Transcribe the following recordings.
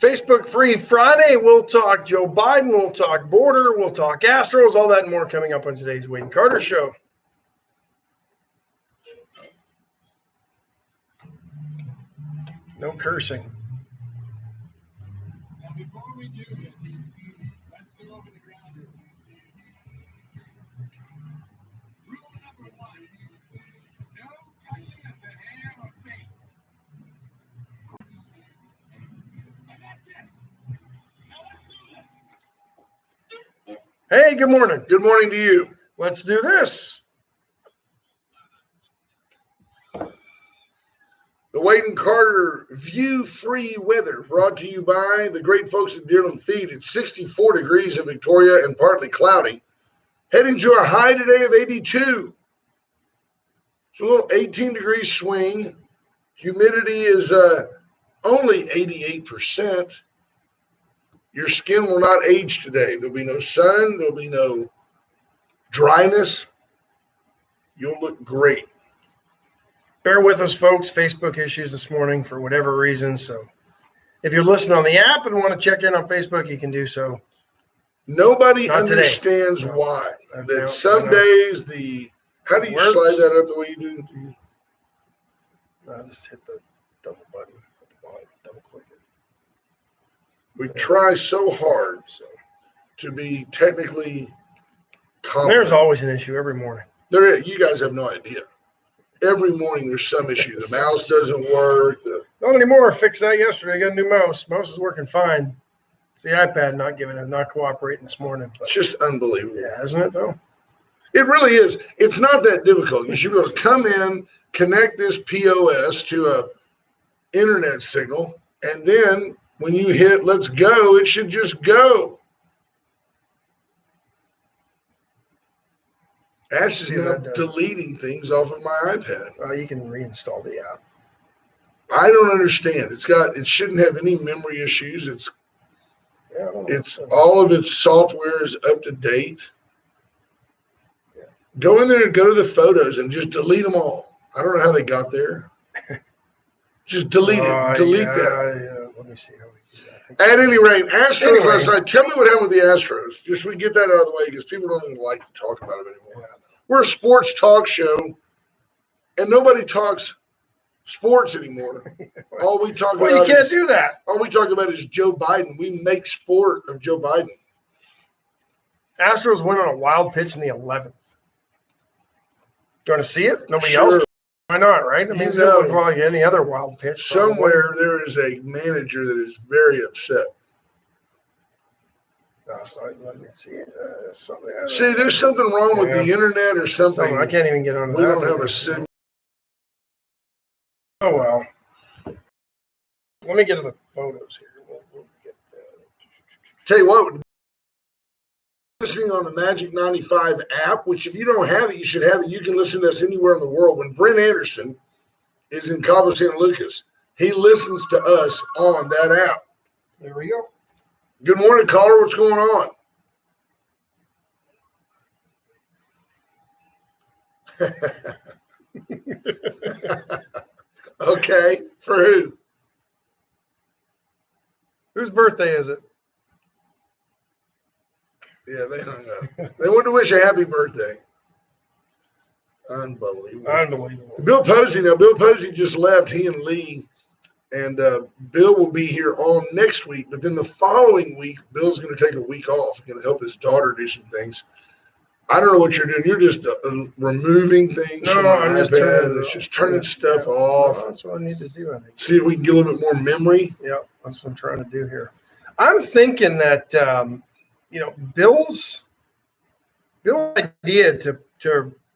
Facebook Free Friday. We'll talk Joe Biden. We'll talk border. We'll talk Astros. All that and more coming up on today's Wade and Carter Show. No cursing. Now, before we do this, let's go over the ground rules. Rule number 1, no touching of the hair or face. And that's it. Now let's do this. Hey, good morning. Good morning to you. Let's do this. The Wade and Carter view-free weather brought to you by the great folks at Deerland Feed. It's 64 degrees in Victoria and partly cloudy. Heading to a high today of 82. It's a little 18-degree swing. Humidity is only 88%. Your skin will not age today. There'll be no sun. There'll be no dryness. You'll look great. Bear with us, folks. Facebook issues this morning for whatever reason. So if you're listening on the app and want to check in on Facebook, you can do so. Nobody Not today. understands No. why. No, That some no. days how do you Works. slide that up the way you do? I'll just hit the double button at the bottom, double click it. We try so hard to be technically competent. There's always an issue every morning. There is. You guys have no idea. Every morning there's some issue. The mouse doesn't work. Not anymore. I fixed that yesterday. I got a new mouse. Mouse is working fine. It's the iPad not cooperating this morning. But It's just unbelievable. yeah, isn't it though? It really is. It's not that difficult. You should be able to come in, connect this POS to a internet signal, and then when you hit let's go, it should just go. Ash is See, now that does. deleting things off of my iPad. Well, you can reinstall the app. I don't understand. It shouldn't have any memory issues. Yeah, I don't know. It's all of its software is up to date. Yeah. Go in there and go to the photos and just delete them all. I don't know how they got there. Just delete it. Delete that. Yeah. Let me see how we do that. At any rate, Astros Anyway. last night. Tell me what happened with the Astros. Just we get that out of the way because people don't even like to talk about it anymore. We're a sports talk show, and nobody talks sports anymore. All we talk Well, you about can't is do that. all we talk about is Joe Biden. We make sport of Joe Biden. Astros win on a wild pitch in the 11th. Do you want to see it? Nobody Sure. else? Why not, right? I mean, it's know. like any other wild pitch. probably. Somewhere there is a manager that is very upset. No, it's not. Let me see it. Something. See, there's something wrong with the internet or something. I can't even get on. We that don't have today. a signal. Oh well. Let me get to the photos here. We'll get Tell you what, listening on the Magic 95 app, which if you don't have it, you should have it. You can listen to us anywhere in the world. When Brent Anderson is in Cabo San Lucas, he listens to us on that app. There we go. Good morning, caller. What's going on? Okay. For who? Whose birthday is it? Yeah, they hung up. They wanted to wish a happy birthday. Unbelievable. Unbelievable. Bill Posey just left, he and Lee. And Bill will be here on next week. But then the following week, Bill's going to take a week off. He's going to help his daughter do some things. I don't know what you're doing. You're just removing things No, from my I'm just iPad. turning it It's off. just turning stuff No, off. that's what I need to do, I think. See if we can get a little bit more memory. Yeah, that's what I'm trying to do here. I'm thinking that Bill's idea to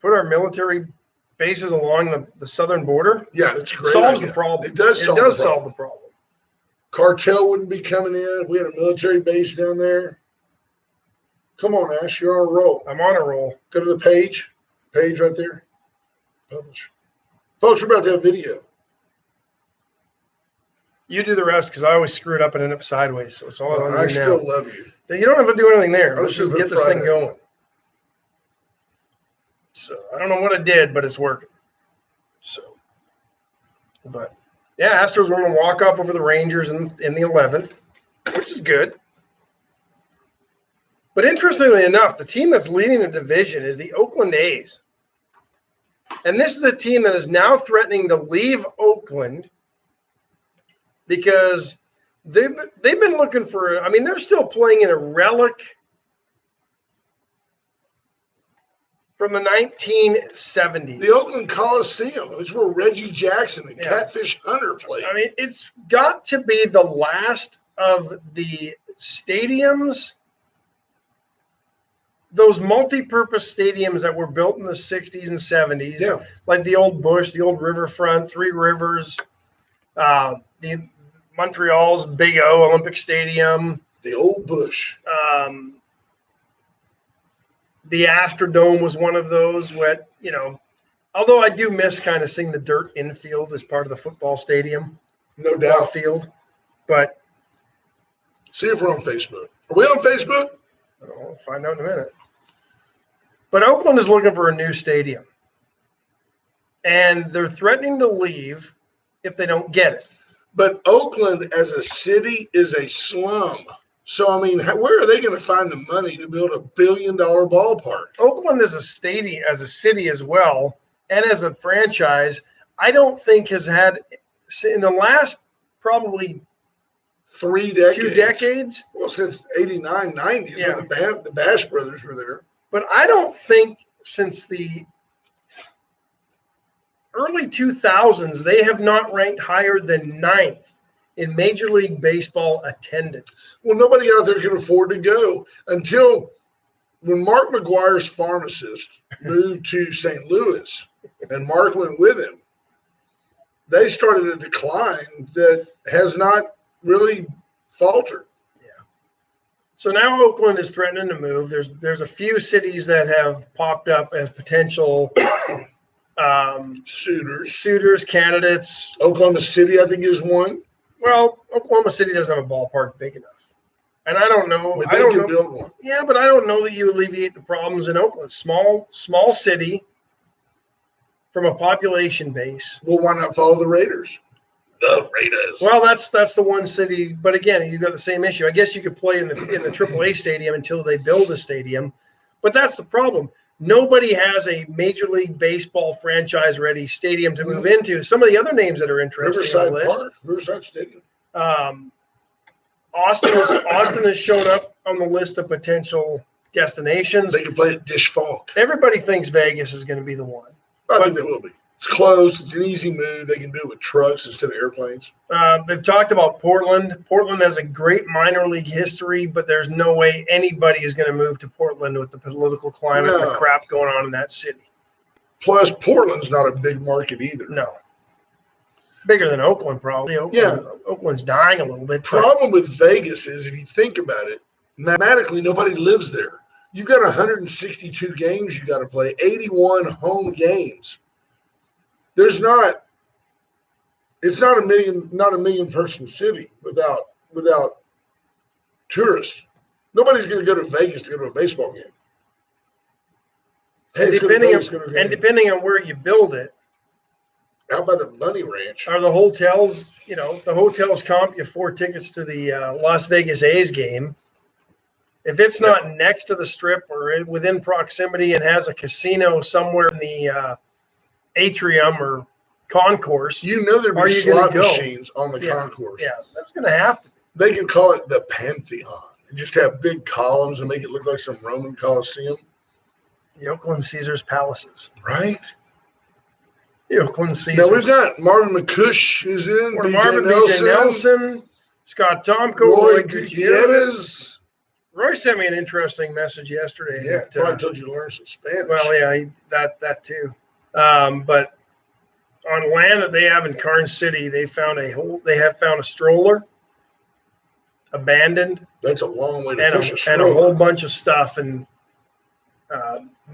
put our military bases along the southern border Yeah, that's a great. solves idea. the problem. It does solve solve the problem. Cartel wouldn't be coming in if we had a military base down there. Come on, Ash, you're on a roll. I'm on a roll. Go to the page right there. Publish. Folks, we're about to have video. You do the rest because I always screw it up and end up sideways. So it's all on I you still now. love you. You don't have to do anything there. I Let's was just get this Friday. thing going. So I don't know what I did, but it's working. But yeah, Astros were going to walk off over the Rangers in the 11th. which is good. But interestingly enough, the team that's leading the division is the Oakland A's. And this is a team that is now threatening to leave Oakland because they've been looking for, I mean, they're still playing in a relic from the 1970s. The Oakland Coliseum, which is where Reggie Jackson and Catfish Hunter played. I mean, it's got to be the last of the stadiums, those multi-purpose stadiums that were built in the 60s and 70s, like the old Busch, the old Riverfront, Three Rivers, the Montreal's Big O Olympic Stadium. The old Busch. The Astrodome was one of those. Although I do miss kind of seeing the dirt infield as part of the football stadium. No doubt. Field. But see if we're on Facebook. Are we on Facebook? I'll find out in a minute. But Oakland is looking for a new stadium. And they're threatening to leave if they don't get it. But Oakland as a city is a slum. So, I mean, where are they going to find the money to build $1 billion ballpark? Oakland is a stadium, as a city as well, and as a franchise, I don't think has had, in the last probably 3 decades. 2 decades. Well, since 89, 90s when the Bash Brothers were there. But I don't think since the early 2000s, they have not ranked higher than 9th in Major League Baseball attendance. Well, nobody out there can afford to go until when Mark McGuire's pharmacist moved to St. Louis and Mark went with him. They started a decline that has not really faltered. Yeah. So now Oakland is threatening to move. There's a few cities that have popped up as potential suitors, candidates. Oklahoma City, I think, is one. Well, Oklahoma City doesn't have a ballpark big enough. And I don't know. But they can build one. Yeah, but I don't know that you alleviate the problems in Oakland. Small city from a population base. Well, why not follow the Raiders? The Raiders. Well, that's the one city. But again, you've got the same issue. I guess you could play in the AAA stadium until they build a stadium. But that's the problem. Nobody has a Major League Baseball franchise-ready stadium to move into. Some of the other names that are interesting on the list. Riverside Stadium. Austin has shown up on the list of potential destinations. They can play at Dish Falk. Everybody thinks Vegas is going to be the one. I think they will be. It's close. It's an easy move. They can do it with trucks instead of airplanes. They've talked about Portland. Portland has a great minor league history, but there's no way anybody is going to move to Portland with the political climate and the crap going on in that city. Plus, Portland's not a big market either. No. Bigger than Oakland, probably. Oakland's dying a little bit. Problem with Vegas is, if you think about it, mathematically, nobody lives there. You've got 162 games you got to play, 81 home games. It's not a million person city without tourists. Nobody's going to go to Vegas to go to a baseball game. And depending on where you build it, out by the Bunny Ranch, are the hotels, the hotels comp you 4 tickets to the Las Vegas A's game. If it's not next to the strip or within proximity and has a casino somewhere in the atrium or concourse, there'd be slot machines on the concourse. Yeah, that's going to have to be. They could call it the Pantheon and just have big columns and make it look like some Roman Coliseum. The Oakland Caesars Palaces. Right? The Oakland Caesars. Now we've got Marvin McCush is in. BJ Nelson, Scott Tomko, Roy Gutierrez. Roy sent me an interesting message yesterday. Yeah, probably told you to learn some Spanish. Well, yeah, that too. But on land that they have in Karn City, they have found a stroller abandoned. That's a long way to push a stroller. And a whole bunch of stuff. And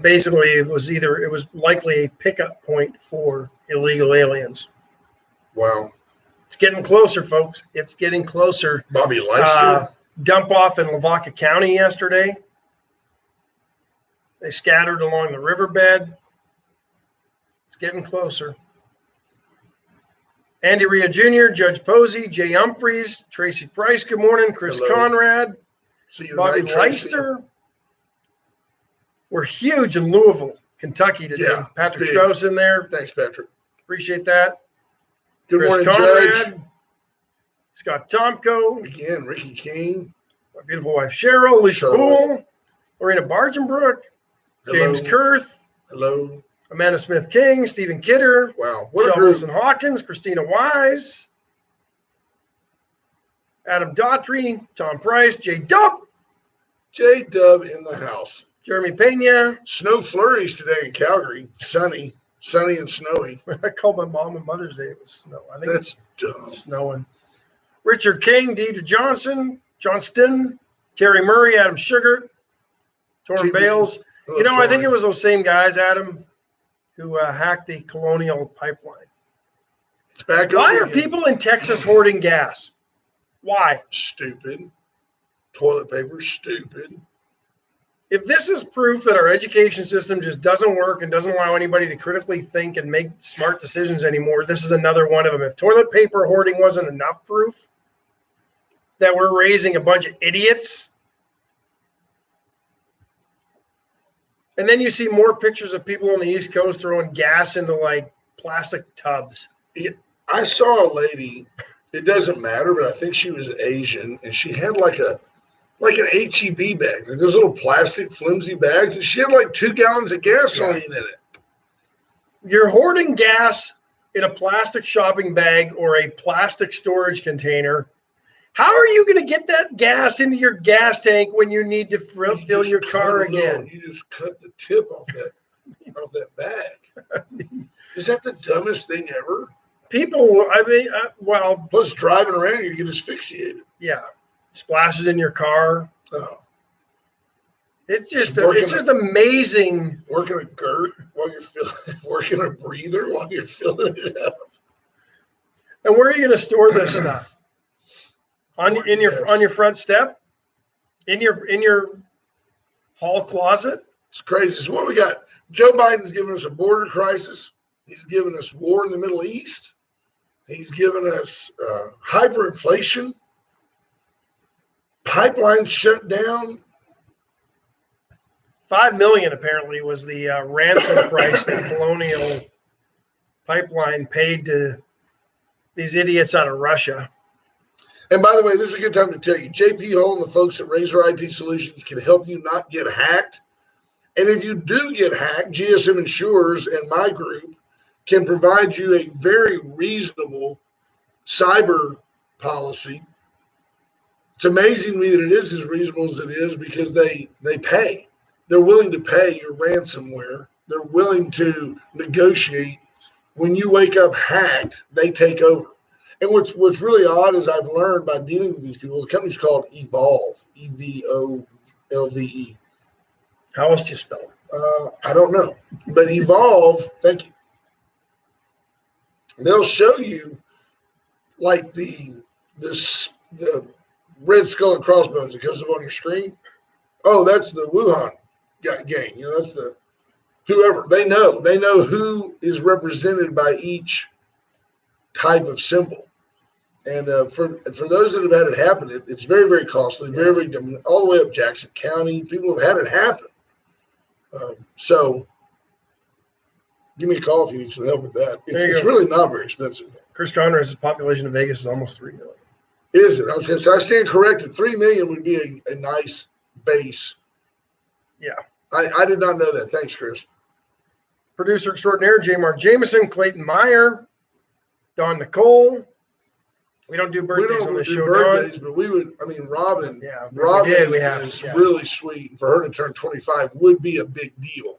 basically, it was likely a pickup point for illegal aliens. Wow. It's getting closer, folks. It's getting closer. Bobby Leicester. Dump off in Lavaca County yesterday. They scattered along the riverbed. It's getting closer. Andy Ria Jr., Judge Posey, Jay Humphreys, Tracy Price, good morning. Chris Hello. Conrad, See you Bobby tonight, Tracy. Leister. We're huge in Louisville, Kentucky today. Yeah, Patrick big. Strauss in there. Thanks, Patrick. Appreciate that. Good Chris morning, Conrad, Judge. Scott Tomko, Again, Ricky King. my beautiful wife Cheryl, Lisa Cheryl. Poole, Lorena Bargenbrook, James Hello. Kurth, Hello. Amanda Smith King, Stephen Kidder, Wow. What a Michelle group. Wilson Hawkins, Christina Wise, Adam Daughtry, Tom Price, Jay Dub, J-Dub in the house. Jeremy Pena. Snow flurries today in Calgary. Sunny and snowy. I called my mom on Mother's Day. It was snow. I think That's dumb. it's snowing. Richard King, Deidre Johnston, Terry Murray, Adam Sugar, Torm TB. Bales. Hello, You know, I think Torrin. it was those same guys, Adam, who hacked the Colonial Pipeline. It's back Why over are again. people in Texas hoarding gas? Why? Stupid. Toilet paper, stupid. If this is proof that our education system just doesn't work and doesn't allow anybody to critically think and make smart decisions anymore, this is another one of them. If toilet paper hoarding wasn't enough proof that we're raising a bunch of idiots, and then you see more pictures of people on the East Coast throwing gas into like plastic tubs. I saw a lady, it doesn't matter, but I think she was Asian, and she had like an HEB bag, like those little plastic flimsy bags, and she had like 2 gallons of gasoline in it. You're hoarding gas in a plastic shopping bag or a plastic storage container. How are you going to get that gas into your gas tank when you need to fill just your cut car a little- again? You just cut the tip off that bag. Is that the dumbest thing ever? People, I mean, well, Plus, driving around, you get asphyxiated. yeah, splashes in your car. Oh, It's just, Working it's just amazing. working a GERT while you're working a breather while you're filling it up. And where are you going to store this stuff? On your front step, in your hall closet. It's crazy. So what we got? Joe Biden's giving us a border crisis. He's giving us war in the Middle East. He's given us hyperinflation. Pipelines shut down. $5 million apparently was the ransom price that Colonial Pipeline paid to these idiots out of Russia. And by the way, this is a good time to tell you, JP Hull and the folks at Razor IT Solutions can help you not get hacked. And if you do get hacked, GSM Insurers and my group can provide you a very reasonable cyber policy. It's amazing to me that it is as reasonable as it is because they pay. They're willing to pay your ransomware. They're willing to negotiate. When you wake up hacked, they take over. And what's really odd is I've learned by dealing with these people, the company's called Evolve, EVOLVE. How else do you spell it? I don't know. But Evolve, thank you. They'll show you like the red skull and crossbones that comes up on your screen. Oh, that's the Wuhan gang. You know, that's the whoever. They know who is represented by each type of symbol. And for those that have had it happen, it's very, very costly, very, very dumb, all the way up Jackson County. People have had it happen. So give me a call if you need some help with that. It's really not very expensive. Chris Conrad's population of Vegas is almost 3 million. Is it? I was going to say, I stand corrected. 3 million would be a nice base. Yeah. I did not know that. Thanks, Chris. Producer extraordinaire, J. Mark Jameson, Clayton Meyer, Don Nicole. We don't do We birthdays on don't this do show, birthdays, Don. but we would. I mean, Robin. Yeah, Robin is is really sweet. And for her to turn 25 would be a big deal.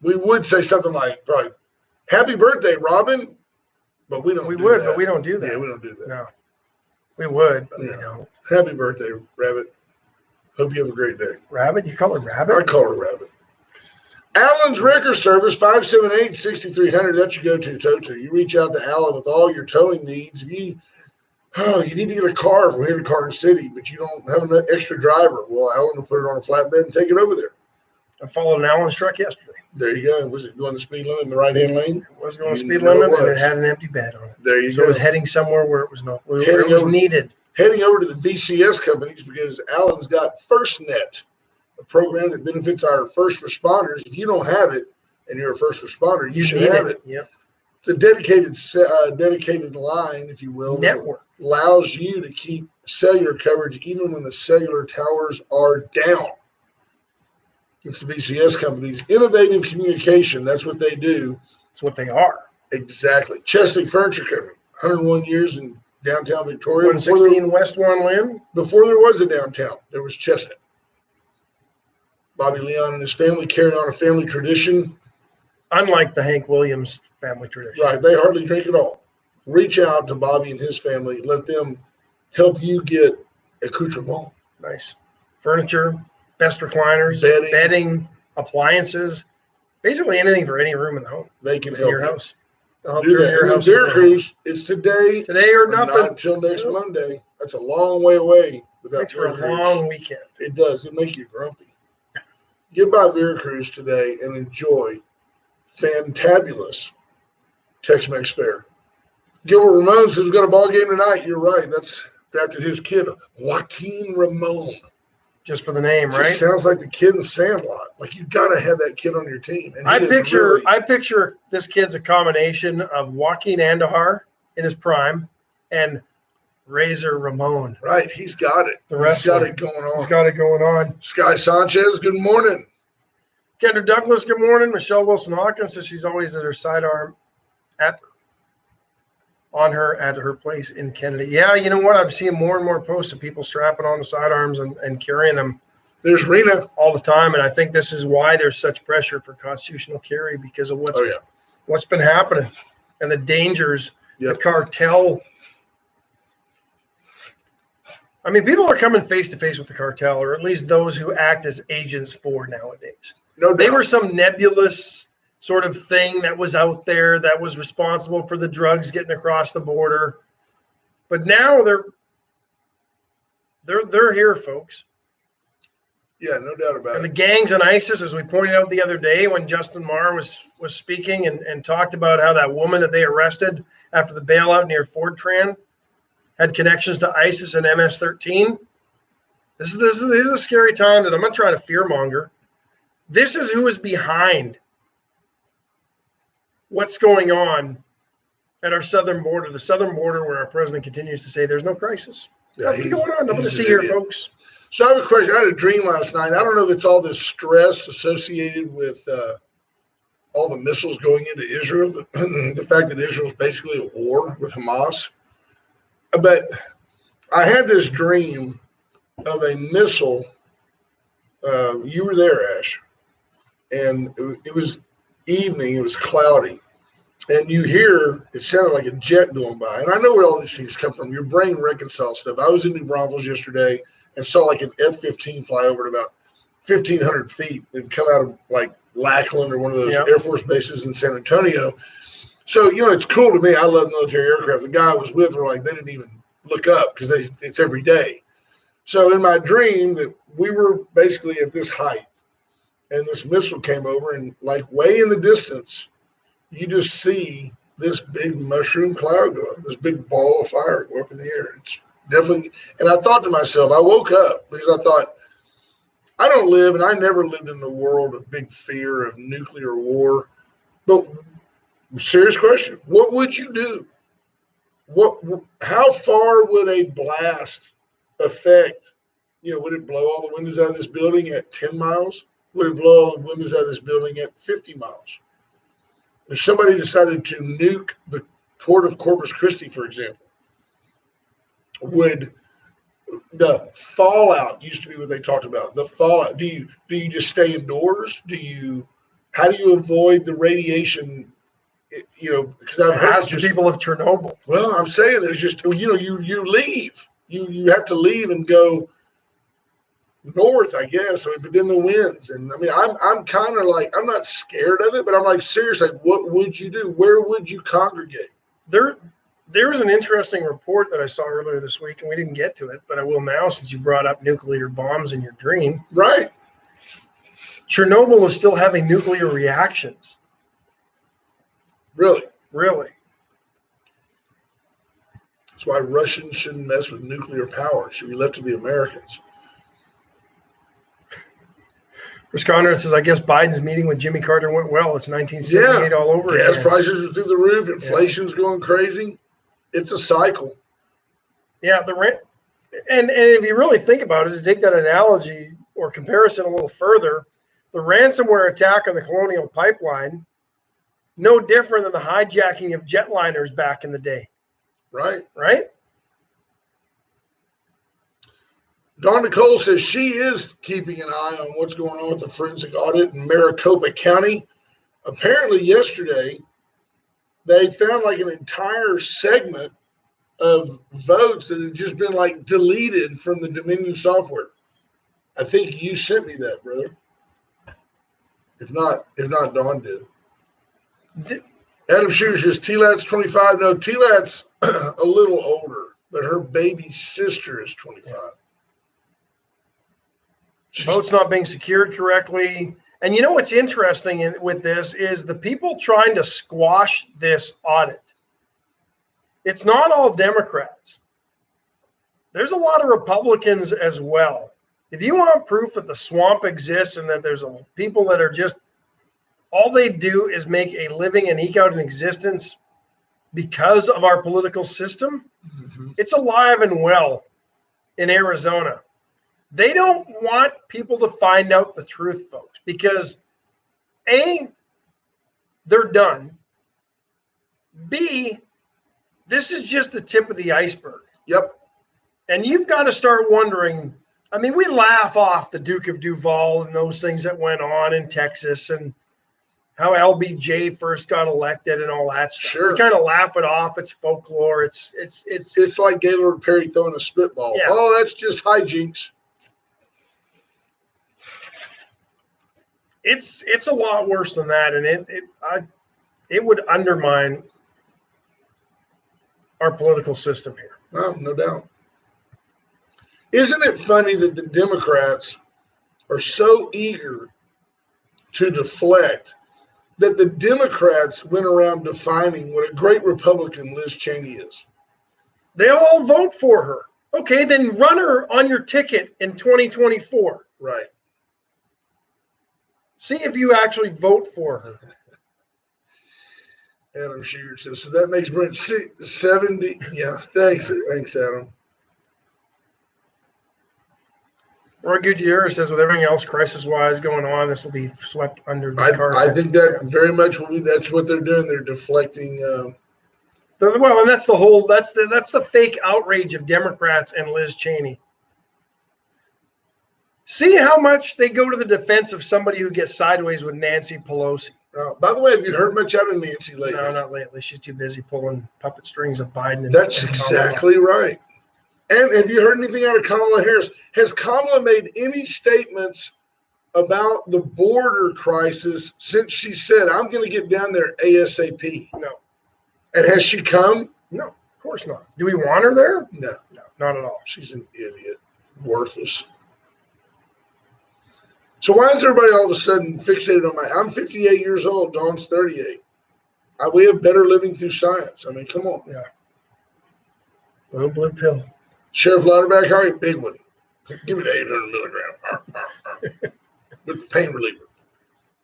We would say something like, probably, "Happy birthday, Robin," but we don't. We do would, that. but we don't do that. Yeah, we don't do that. No. We would, but we Yeah. don't. Happy birthday, Rabbit. Hope you have a great day. Rabbit? You call her I Rabbit? call her Rabbit. Allen's Wrecker Service, 578-6300. That's your go-to tow to. You reach out to Allen with all your towing needs. If you need to get a car from here to Carson City, but you don't have an extra driver, well, Allen will put it on a flatbed and take it over there. I followed an Allen's truck yesterday. There you go. Was it going the speed limit in the right-hand lane? It was going You speed know it limit, and it was. had an empty bed on it. There you So it was go. heading somewhere where it was not, where Heading it was over- needed. Heading over to the VCS companies because Alan's got FirstNet, a program that benefits our first responders. If you don't have it and you're a first responder, you should need have it. Yep. It's a dedicated line, if you will, that Network. allows you to keep cellular coverage even when the cellular towers are down. It's the VCS companies. Innovative communication, that's what they do. That's what they are. Exactly. Chesney Furniture Company, 101 years in downtown Victoria. 116 West One Limb. Before there was a downtown, there was Chestnut. Bobby Leon and his family carrying on a family tradition. Unlike the Hank Williams family tradition. Right, they hardly drink at all. Reach out to Bobby and his family. Let them help you get accoutrement. Nice. Furniture, best recliners, bedding, appliances, basically anything for any room in the home, They can in help your you house. They'll help do turn that. your And then house Beer into a home. Cruise, it's today, Today or not nothing. until next Yep. Monday. That's a long way away without Makes for a Beer Cruise. long weekend. It does. It make you grumpy. Get by Vera Cruz today and enjoy fantabulous Tex-Mex fare. Gilbert Ramon says we've got a ball game tonight. You're right. That's drafted his kid, Joaquin Ramon. Just for the name, Just right? sounds like the kid in Sandlot. Like you got to have that kid on your team. And he is really- I picture this kid's a combination of Joaquin Andahar in his prime and Razor Ramon. right. He's got it. The He's wrestler. got it going on. He's got it going on. Sky Sanchez, good morning. Kendra Douglas, good morning. Michelle Wilson Hawkins says she's always at her sidearm at her place in Kennedy. Yeah, you know what? I'm seeing more and more posts of people strapping on the sidearms and carrying them There's Rena. all the time. And I think this is why there's such pressure for constitutional carry because of what's been happening and the dangers, Yep. the cartel. I mean, people are coming face to face with the cartel, or at least those who act as agents for nowadays. No doubt. They were some nebulous sort of thing that was out there that was responsible for the drugs getting across the border. But now they're here, folks. Yeah, no doubt about And the it. gangs and ISIS, as we pointed out the other day when Justin Marr was speaking and talked about how that woman that they arrested after the bailout near Fortran had connections to ISIS and MS-13. This is a scary time that I'm not trying to fearmonger. This is who is behind what's going on at our southern border, the southern border where our president continues to say there's no crisis. Yeah, Nothing going on. Nothing to he's see an here, idiot. folks. So I have a question. I had a dream last night. I don't know if it's all this stress associated with all the missiles going into Israel, the fact that Israel's basically at war with Hamas. But I had this dream of a missile. You were there, Ash. And it was evening. It was cloudy. And you hear, it sounded like a jet going by. And I know where all these things come from. Your brain reconciles stuff. I was in New Braunfels yesterday and saw like an F-15 fly over at about 1,500 feet. It'd come out of like Lackland or one of those Air Force bases in San Antonio. So, you know, it's cool to me. I love military aircraft. The guy I was with were like, they didn't even look up because it's every day. So in my dream that we were basically at this height and this missile came over and like way in the distance, you just see this big mushroom cloud go up, this big ball of fire go up in the air. It's definitely, and I thought to myself, I woke up because I thought, I don't live, and I never lived in the world of big fear of nuclear war. But serious question, what would you do? How far would a blast affect? You know, would it blow all the windows out of this building at 10 miles? Would it blow all the windows out of this building at 50 miles? If somebody decided to nuke the port of Corpus Christi, for example, would the fallout used to be what they talked about? The fallout. Do you just stay indoors? How do you avoid the radiation? You know, because I've heard Ask the people of Chernobyl. Well, I'm saying there's just, you know, you leave. You have to leave and go north, I guess. I mean, but then the winds, and I mean, I'm kind of like, I'm not scared of it, but I'm like, seriously, what would you do? Where would you congregate? There was an interesting report that I saw earlier this week, and we didn't get to it, but I will now since you brought up nuclear bombs in your dream. Right. Chernobyl is still having nuclear reactions. Really? Really? That's why Russians shouldn't mess with nuclear power. It should be left to the Americans. Chris Conrad says, I guess Biden's meeting with Jimmy Carter went well. It's 1978 all over Gas again. prices are through the roof. Inflation's going crazy. It's a cycle. Yeah, and if you really think about it, to take that analogy or comparison a little further, the ransomware attack on the Colonial Pipeline, no different than the hijacking of jetliners back in the day. Right? Dawn Nicole says she is keeping an eye on what's going on with the forensic audit in Maricopa County. Apparently yesterday, they found like an entire segment of votes that had just been like deleted from the Dominion software. I think you sent me that, brother. If not, Dawn did. Adam Shooter says T-Lat's 25. No, T-Lat's a little older, but her baby sister is 25. Votes not being secured correctly. And you know what's interesting with this is the people trying to squash this audit. It's not all Democrats. There's a lot of Republicans as well. If you want proof that the swamp exists and that there's people that are just, all they do is make a living and eke out an existence because of our political system, it's alive and well in Arizona. They don't want people to find out the truth, folks, because A, they're done. B, this is just the tip of the iceberg. Yep. And you've got to start wondering. I mean, we laugh off the Duke of Duval and those things that went on in Texas and how LBJ first got elected and all that stuff. Sure. We kind of laugh it off. It's folklore. It's like Gaylord Perry throwing a spitball. Yeah. Oh, that's just hijinks. It's a lot worse than that, and it would undermine our political system here. Oh, no doubt. Isn't it funny that the Democrats are so eager to deflect that the Democrats went around defining what a great Republican Liz Cheney is? They all vote for her. Okay, then run her on your ticket in 2024. Right. See if you actually vote for her. Adam Shearer says, so that makes Brent 70. Yeah, thanks, Adam. Roy Gutierrez says, with everything else crisis-wise going on, this will be swept under the carpet. I think that very much will be. That's what they're doing. They're deflecting. Well, and that's the fake outrage of Democrats and Liz Cheney. See how much they go to the defense of somebody who gets sideways with Nancy Pelosi. By the way, have you heard much out of Nancy lately? No, not lately. She's too busy pulling puppet strings of Biden. That's exactly right. And have you heard anything out of Kamala Harris? Has Kamala made any statements about the border crisis since she said, I'm going to get down there ASAP? No. And has she come? No, of course not. Do we want her there? No. No, not at all. She's an idiot. Worthless. So why is everybody all of a sudden fixated on I'm 58 years old, Dawn's 38. We have better living through science. I mean, come on. Yeah. Little blue pill. Sheriff Louderback, how are you? Big one. Give me the 800 milligram. With the pain reliever.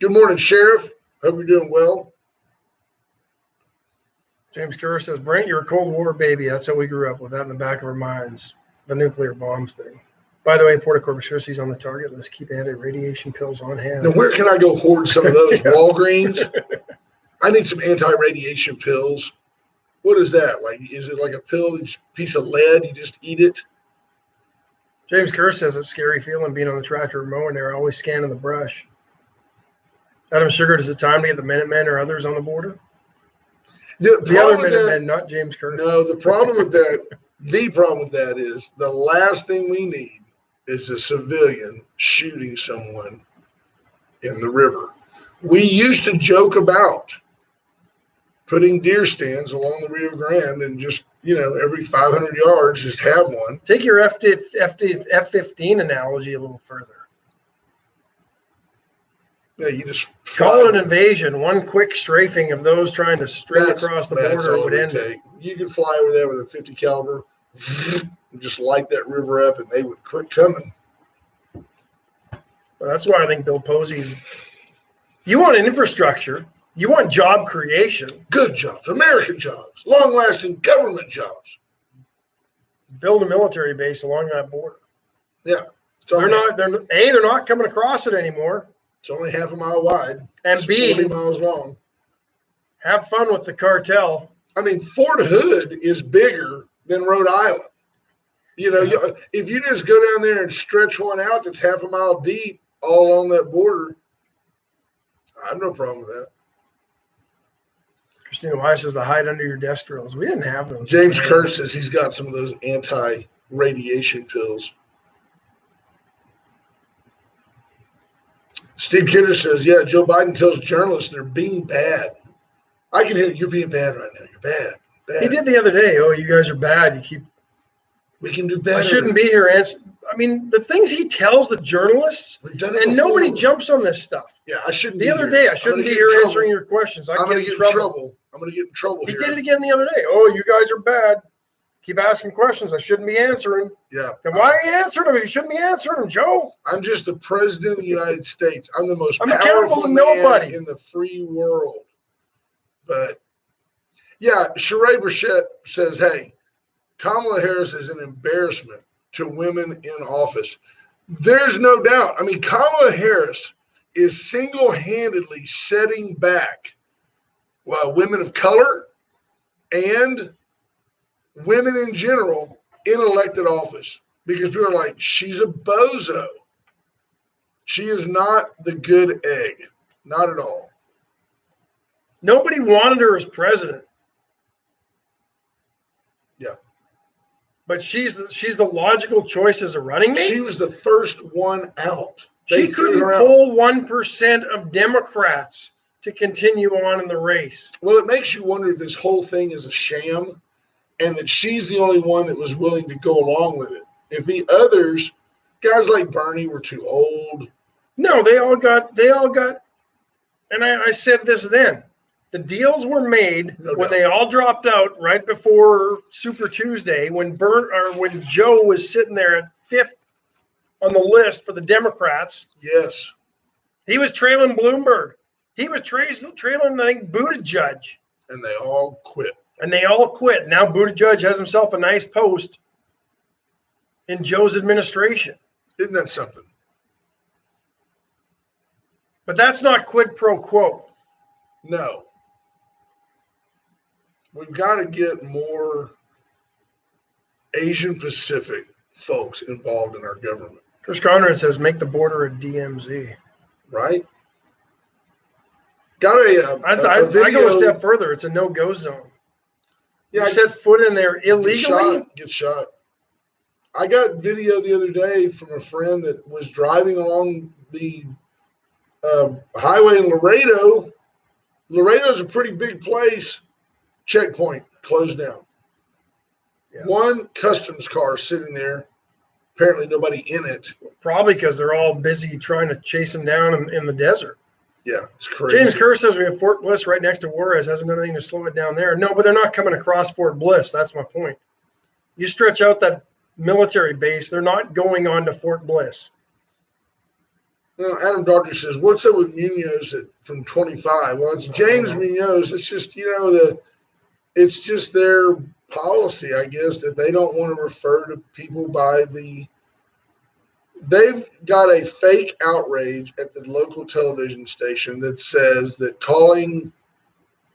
Good morning, Sheriff. Hope you're doing well. James Kerr says, Brent, you're a Cold War baby. That's how we grew up with that in the back of our minds. The nuclear bombs thing. By the way, Port Corpus Christi's on the target list. Keep anti-radiation pills on hand. Now, where can I go hoard some of those? Walgreens? I need some anti-radiation pills. What is that? Like, is it like a pill, a piece of lead? You just eat it? James Kerr says it's scary feeling being on the tractor or mowing there, always scanning the brush. Adam Sugar, is it time to get the Minutemen or others on the border? The other Minutemen, not James Kerr. No, the problem with that is the last thing we need is a civilian shooting someone in the river. We used to joke about putting deer stands along the Rio Grande and just, every 500 yards, just have one. Take your F-15 analogy a little further. Yeah, you just Call it an invasion. One quick strafing of those trying to string across the border all would end it. You could fly over there with a 50 caliber and just light that river up, and they would quit coming. But that's why I think Bill Posey's. You want infrastructure. You want job creation. Good jobs, American jobs, long-lasting government jobs. Build a military base along that border. Yeah, They're not coming across it anymore. It's only half a mile wide. And it's B, 40 miles long. Have fun with the cartel. I mean, Fort Hood is bigger than Rhode Island. You know, if you just go down there and stretch one out that's half a mile deep all along that border, I have no problem with that. Christina Weiss says the hide under your desk drills. We didn't have those. James Kerr says he's got some of those anti-radiation pills. Steve Kidder says, yeah, Joe Biden tells journalists they're being bad. I can hear you're being bad right now. You're bad. He did the other day. Oh, you guys are bad. We can do better. I shouldn't be here. I mean, the things he tells the journalists, and nobody jumps on this stuff. Yeah, I shouldn't be here. The other day, I shouldn't be here answering your questions. I'm going to get in trouble. I'm going to get in trouble here. He did it again the other day. Oh, you guys are bad. Keep asking questions I shouldn't be answering. Yeah. Then why are you answering them if you shouldn't be answering them, Joe? I'm just the president of the United States. I'm the most powerful man in the free world. But, yeah, Sheree Burchett says, hey, Kamala Harris is an embarrassment to women in office. There's no doubt. I mean, Kamala Harris is single-handedly setting back women of color and women in general in elected office because people are like, she's a bozo. She is not the good egg. Not at all. Nobody wanted her as president. Yeah. But she's the logical choice as a running mate. She was the first one out. She couldn't pull 1% of Democrats to continue on in the race. Well, it makes you wonder if this whole thing is a sham and that she's the only one that was willing to go along with it. If the others, guys like Bernie, were too old. No, they all got, and I said this then. The deals were made when they all dropped out right before Super Tuesday, when Joe was sitting there at 5th on the list for the Democrats. Yes. He was trailing Bloomberg. He was trailing, I think, Buttigieg. And they all quit. Now Buttigieg has himself a nice post in Joe's administration. Isn't that something? But that's not quid pro quo. No. We've got to get more Asian Pacific folks involved in our government. Chris Conrad says, make the border a DMZ. Right? Got I go a step further. It's a no-go zone. Yeah, you set foot in there illegally. Get shot. I got video the other day from a friend that was driving along the highway in Laredo. Laredo's a pretty big place. Checkpoint closed down. Yeah. One customs car sitting there. Apparently nobody in it. Probably because they're all busy trying to chase him down in the desert. Yeah, it's crazy. James Kerr says we have Fort Bliss right next to Juarez. Hasn't done anything to slow it down there. No, but they're not coming across Fort Bliss. That's my point. You stretch out that military base, they're not going on to Fort Bliss. You know, Adam Doctor says, what's up with Munoz from 25? Well, it's James Munoz. It's just, it's just their policy, I guess, that they don't want to refer to people by they've got a fake outrage at the local television station that says that calling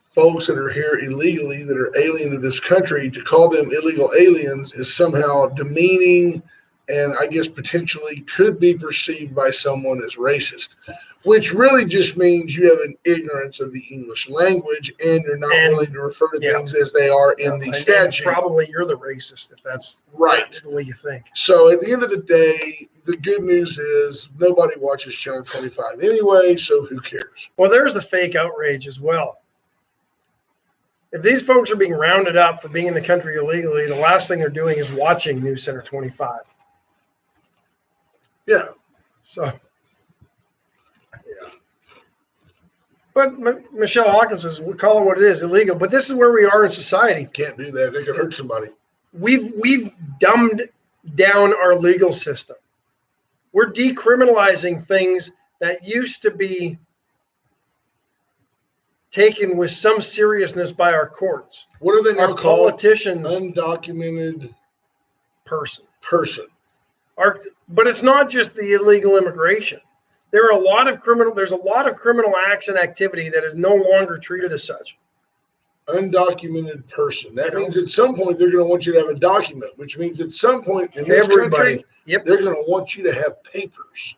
folks that are here illegally, that are alien to this country, to call them illegal aliens is somehow demeaning and I guess potentially could be perceived by someone as racist, which really just means you have an ignorance of the English language and you're not willing to refer to things as they are in the statute. Probably you're the racist if that's right the way you think. So at the end of the day, the good news is nobody watches Channel 25 anyway, so who cares? Well, there's the fake outrage as well. If these folks are being rounded up for being in the country illegally, the last thing they're doing is watching News Center 25. Yeah. So, yeah. But Michelle Hawkins says, we call it what it is, illegal. But this is where we are in society. Can't do that. They could hurt somebody. We've dumbed down our legal system. We're decriminalizing things that used to be taken with some seriousness by our courts. What are they now Our called? politicians Undocumented person. But it's not just the illegal immigration. There's a lot of criminal acts and activity that is no longer treated as such. Undocumented person. That means at some point they're going to want you to have a document, which means at some point in this country, they're going to want you to have papers.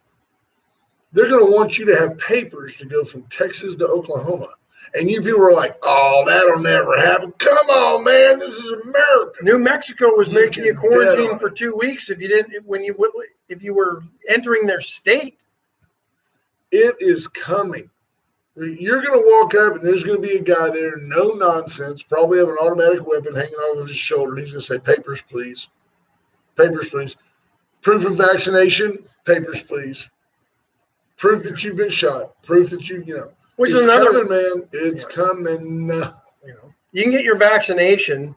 They're going to want you to have papers to go from Texas to Oklahoma. And you people are like, oh, that'll never happen. Come on, man. This is America. New Mexico was making you quarantine for 2 weeks if you were entering their state. It is coming. You're going to walk up and there's going to be a guy there, no nonsense, probably have an automatic weapon hanging over his shoulder. And he's going to say, papers, please. Papers, please. Proof of vaccination, papers, please. Proof that you've been shot. Proof that Which it's is another coming, man. It's coming. You can get your vaccination,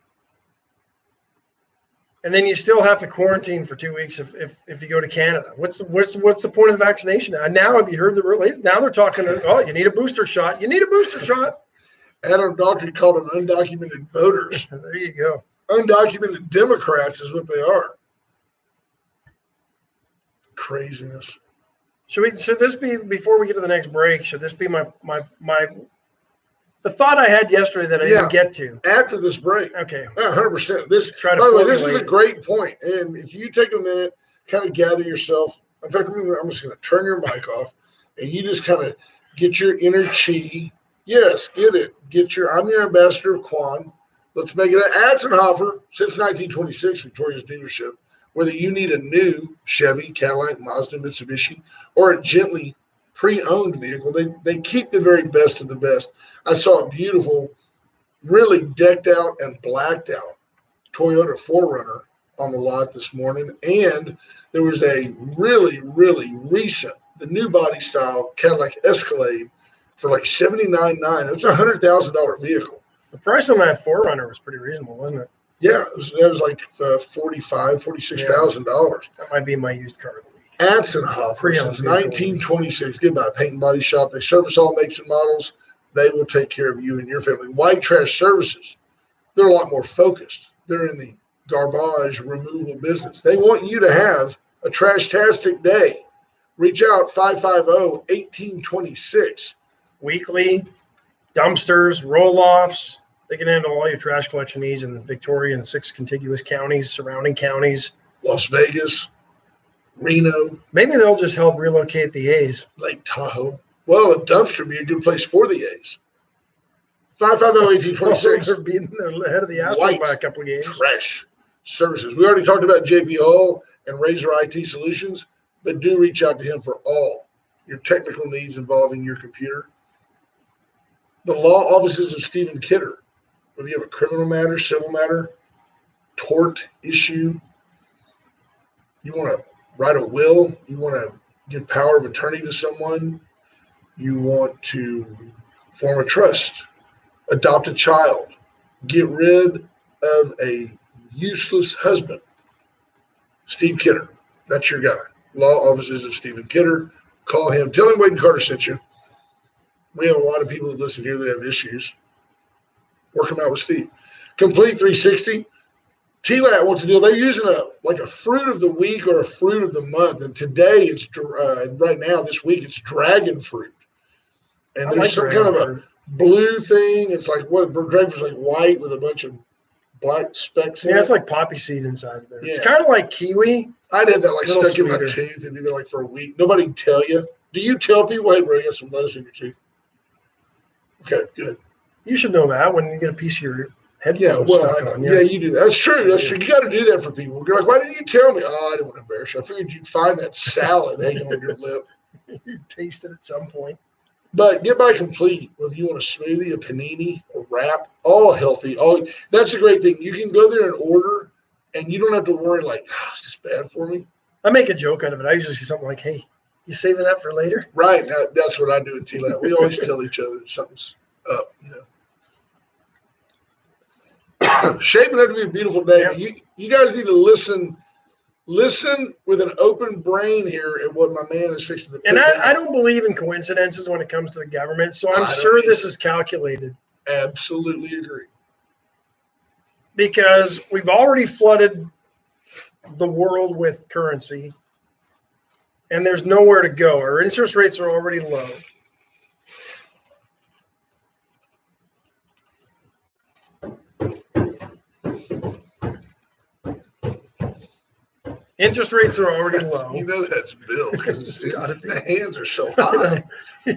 and then you still have to quarantine for 2 weeks if you go to Canada. What's the point of the vaccination? And now, have you heard now they're talking? Oh, you need a booster shot. You need a booster shot. Adam Daughtry called them undocumented voters. There you go. Undocumented Democrats is what they are. Craziness. Should this be, before we get to the next break, should this be the thought I had yesterday that I didn't get to? After this break. Okay. 100%. By the way, this is a great point. And if you take a minute, kind of gather yourself. In fact, I'm just going to turn your mic off and you just kind of get your inner chi. Yes, get it. I'm your ambassador of Quan. Let's make it an Atzenhofer since 1926, Victoria's dealership. Whether you need a new Chevy, Cadillac, Mazda, Mitsubishi, or a gently pre-owned vehicle, they keep the very best of the best. I saw a beautiful, really decked out and blacked out Toyota 4Runner on the lot this morning, and there was a really, really recent, the new body style Cadillac Escalade for like $79,900. It's a $100,000 vehicle. The price on that 4Runner was pretty reasonable, wasn't it? Yeah, it was like $46,000. That might be my used car of the week. Atzenhofer since 1926. Goodbye, paint and body shop. They service all makes and models. They will take care of you and your family. White Trash Services, they're a lot more focused. They're in the garbage removal business. They want you to have a trash-tastic day. Reach out, 550-1826. Weekly, dumpsters, roll-offs. They can handle all your trash collection needs in the Victoria and 6 contiguous counties, surrounding counties. Las Vegas, Reno. Maybe they'll just help relocate the A's. Lake Tahoe. Well, a dumpster would be a good place for the A's. 550-1826. They're beating the head of the Astros by a couple of games. Trash Services. We already talked about JP Hull and Razor IT Solutions, but do reach out to him for all your technical needs involving your computer. The law offices of Stephen Kidder. Whether you have a criminal matter, civil matter, tort issue, you want to write a will, you want to give power of attorney to someone, you want to form a trust, adopt a child, get rid of a useless husband. Steve Kidder, that's your guy. Law offices of Stephen Kidder. Call him. Tell him Wade and Carter sent you. We have a lot of people that listen here that have issues. Work them out with Steve. Complete 360. TLAT wants to do. They're using a fruit of the week or a fruit of the month. And today it's right now this week it's dragon fruit. And there's some kind of a blue thing. It's like dragon fruit's like white with a bunch of black specks in it. Yeah, it's like poppy seed inside of there. Yeah. It's kind of like kiwi. I'd had that stuck in my tooth and did that for a week. Nobody can tell you. Do you tell people, hey, bro, you got some lettuce in your tooth? Okay, good. You should know that when you get a piece of your head. Yeah, you do that. That's true. That's true. You got to do that for people. You're like, why didn't you tell me? Oh, I didn't want to embarrass you. I figured you'd find that salad hanging on your lip. You taste it at some point. But Get By Complete, whether you want a smoothie, a panini, a wrap, all healthy. That's a great thing. You can go there and order, and you don't have to worry is this bad for me? I make a joke out of it. I usually say something like, hey, You saving that for later? Right. That's what I do at TLAT. We always tell each other something's up. Shaping up to be a beautiful day. Yeah. You guys need to listen with an open brain here at what my man is fixing to put And down. I don't believe in coincidences when it comes to the government, so I I'm don't sure this either. is calculated Absolutely agree. because we've already flooded the world with currency and there's nowhere to go. Our interest rates are already low. Interest rates are already low. You know that's Bill because It's gotta be. the hands are so I high. know.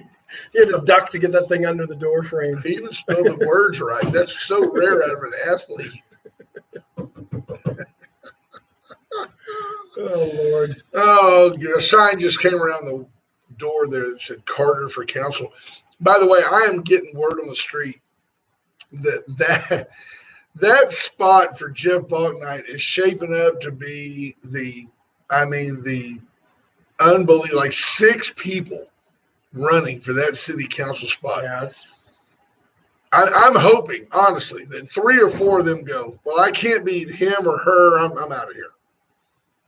You had to duck to get that thing under the door frame. He even spelled the words right. That's so rare out of an athlete. Oh, Lord. Oh, a sign just came around the door there that said Carter for council. By the way, I am getting word on the street that spot for Jeff Balknight is shaping up to be the unbelievable, like 6 people running for that city council spot. Yeah, I'm hoping, honestly, that 3 or 4 of them go, well, I can't beat him or her. I'm out of here.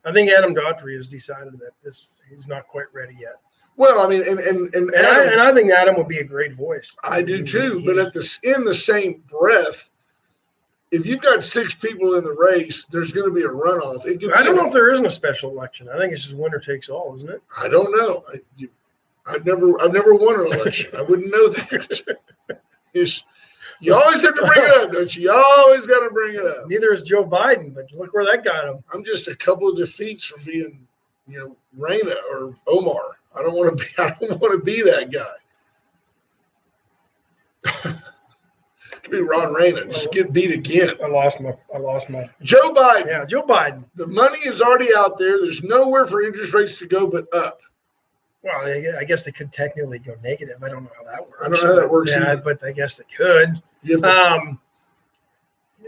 I think Adam Daughtry has decided that he's not quite ready yet. Well, I mean, and Adam, I think Adam would be a great voice. I do too. But in the same breath, if you've got 6 people in the race, there's going to be a runoff. I don't know if there isn't a special election. I think it's just winner takes all, isn't it? I don't know. I've never won an election. I wouldn't know that. You always have to bring it up, don't you? You always got to bring it up. Neither is Joe Biden, but look where that got him. I'm just a couple of defeats from being, Raina or Omar. I don't want to be that guy. Could be Ron Raina. Just get beat again. I lost my. Joe Biden. Yeah, Joe Biden. The money is already out there. There's nowhere for interest rates to go but up. Well, I guess they could technically go negative. I don't know how that works. I don't know how that works Yeah, either. but I guess they could. You have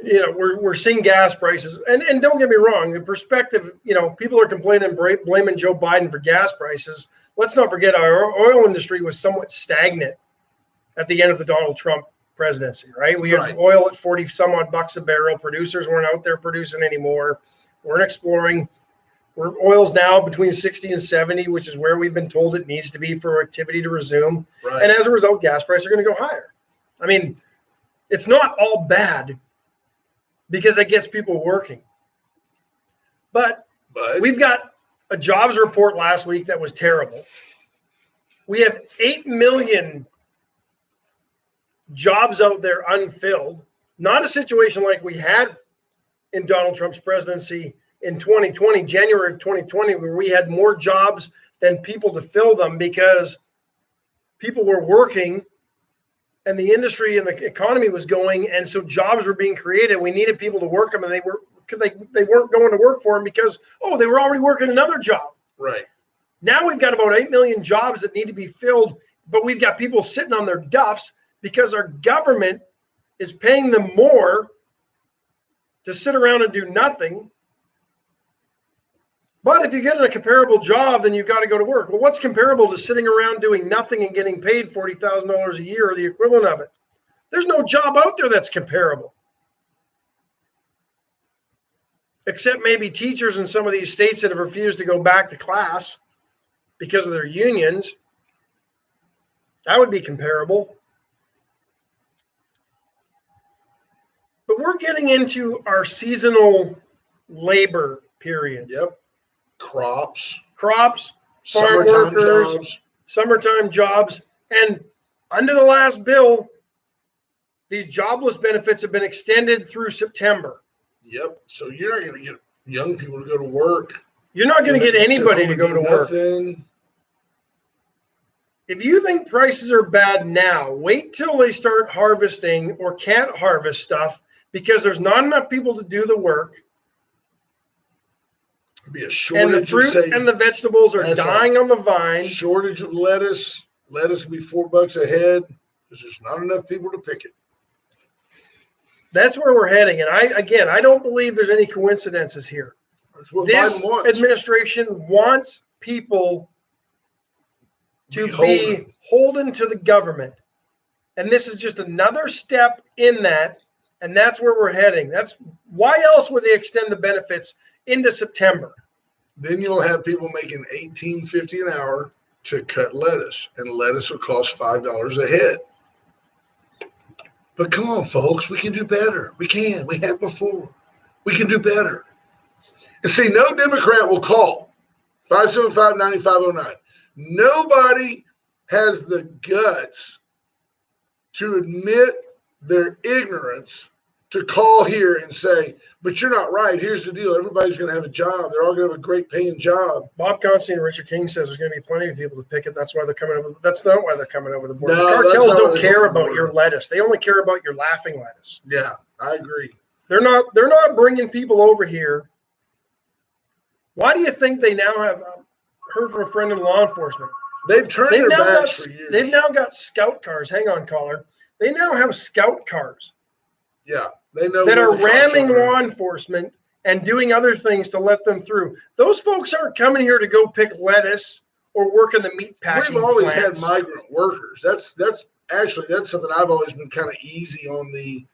to, We're seeing gas prices, and don't get me wrong. The perspective, people are complaining, blaming Joe Biden for gas prices. Let's not forget our oil industry was somewhat stagnant at the end of the Donald Trump presidency, right? We had oil at 40 some odd bucks a barrel. Producers weren't out there producing anymore. Weren't exploring. Oil's now between 60 and 70, which is where we've been told it needs to be for activity to resume. right. And as a result, gas prices are going to go higher. I mean, it's not all bad because it gets people working. But we've got a jobs report last week that was terrible. We have 8 million jobs out there unfilled. Not a situation like we had in Donald Trump's presidency in 2020, January of 2020, where we had more jobs than people to fill them because people were working and the industry and the economy was going. And so jobs were being created. We needed people to work them and they weren't going to work for them because, they were already working another job. Right. Now we've got about 8 million jobs that need to be filled, but we've got people sitting on their duffs because our government is paying them more to sit around and do nothing. But if you get in a comparable job, then you've got to go to work. Well, what's comparable to sitting around doing nothing and getting paid $40,000 a year or the equivalent of it? There's no job out there that's comparable. Except maybe teachers in some of these states that have refused to go back to class because of their unions. That would be comparable. But we're getting into our seasonal labor period. Yep. Crops, farm summertime workers, jobs. summertime jobs. And under the last bill, these jobless benefits have been extended through September. Yep. So you're not going to get young people to go to work. You're not going to get anybody to go to work. Nothing. If you think prices are bad now, wait till they start harvesting or can't harvest stuff because there's not enough people to do the work. Be a shortage And the fruit and the vegetables are dying on the vine. Shortage of lettuce. Lettuce will be $4 a head because there's not enough people to pick it. That's where we're heading. And I don't believe there's any coincidences here. That's what This Biden wants. administration wants people to be beholden to the government. And this is just another step in that. And that's where we're heading. That's why else would they extend the benefits into September? Then you'll have people making $18.50 an hour to cut lettuce, and lettuce will cost $5 a head. But come on, folks, we can do better. We can. We have before. We can do better. And see, no Democrat will call 575-9509. Nobody has the guts to admit their ignorance to call here and say, but you're not right. Here's the deal. Everybody's going to have a job. They're all going to have a great paying job. Bob Constantine and Richard King says there's going to be plenty of people to pick it. That's why they're coming over. That's not why they're coming over the border. No, the that's cartels not don't why care they're about over the your border. lettuce. They only care about your laughing lettuce. Yeah, I agree. They're not bringing people over here. Why do you think they now have heard from a friend in law enforcement? They've turned their backs for years. They've now got scout cars. Hang on, caller. They now have scout cars. Yeah, they know that where are the cops ramming are. law enforcement and doing other things to let them through. Those folks aren't coming here to go pick lettuce or work in the meat packing We've always plants. had migrant workers. That's something I've always been kind of easy on the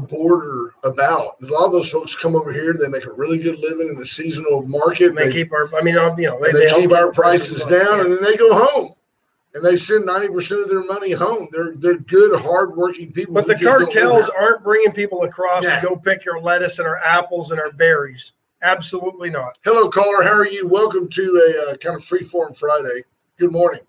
border about. A lot of those folks come over here. They make a really good living in the seasonal market. And they keep our. I mean, they help keep our keep prices low. down, Yeah. and then they go home. And they send 90% of their money home. They're good, hardworking people. But who the just don't live cartels here. aren't bringing people across Nah. to go pick your lettuce and our apples and our berries. Absolutely not. Hello, caller. How are you? Welcome to a kind of free-form Friday. Good morning.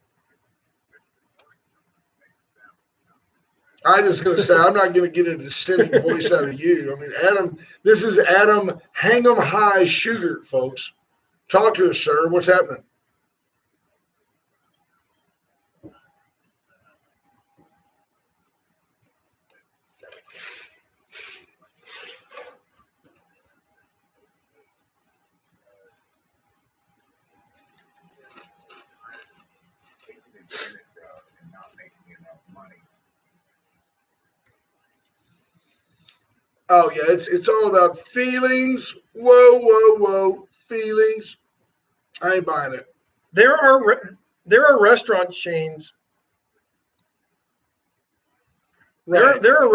I just going to say, I'm not going to get a dissenting voice out of you. I mean, Adam, this is Adam Hang 'em High Sugar, folks. Talk to us, sir. What's happening? And not making enough money. Oh, yeah, it's all about feelings. Whoa, feelings. I ain't buying it. There are restaurant chains. Right. There are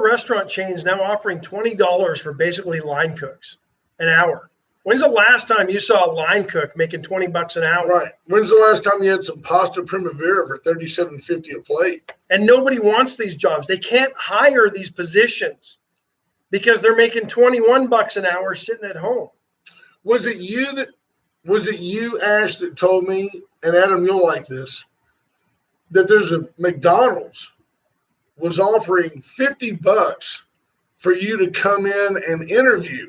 restaurant chains now offering $20 for basically line cooks an hour. When's the last time you saw a line cook making $20 an hour? Right. When's the last time you had some pasta primavera for $37.50 a plate? And nobody wants these jobs. They can't hire these positions because they're making $21 an hour sitting at home. Was it you, Ash, that told me, and Adam, you'll like this, that there's a McDonald's was offering $50 for you to come in and interview.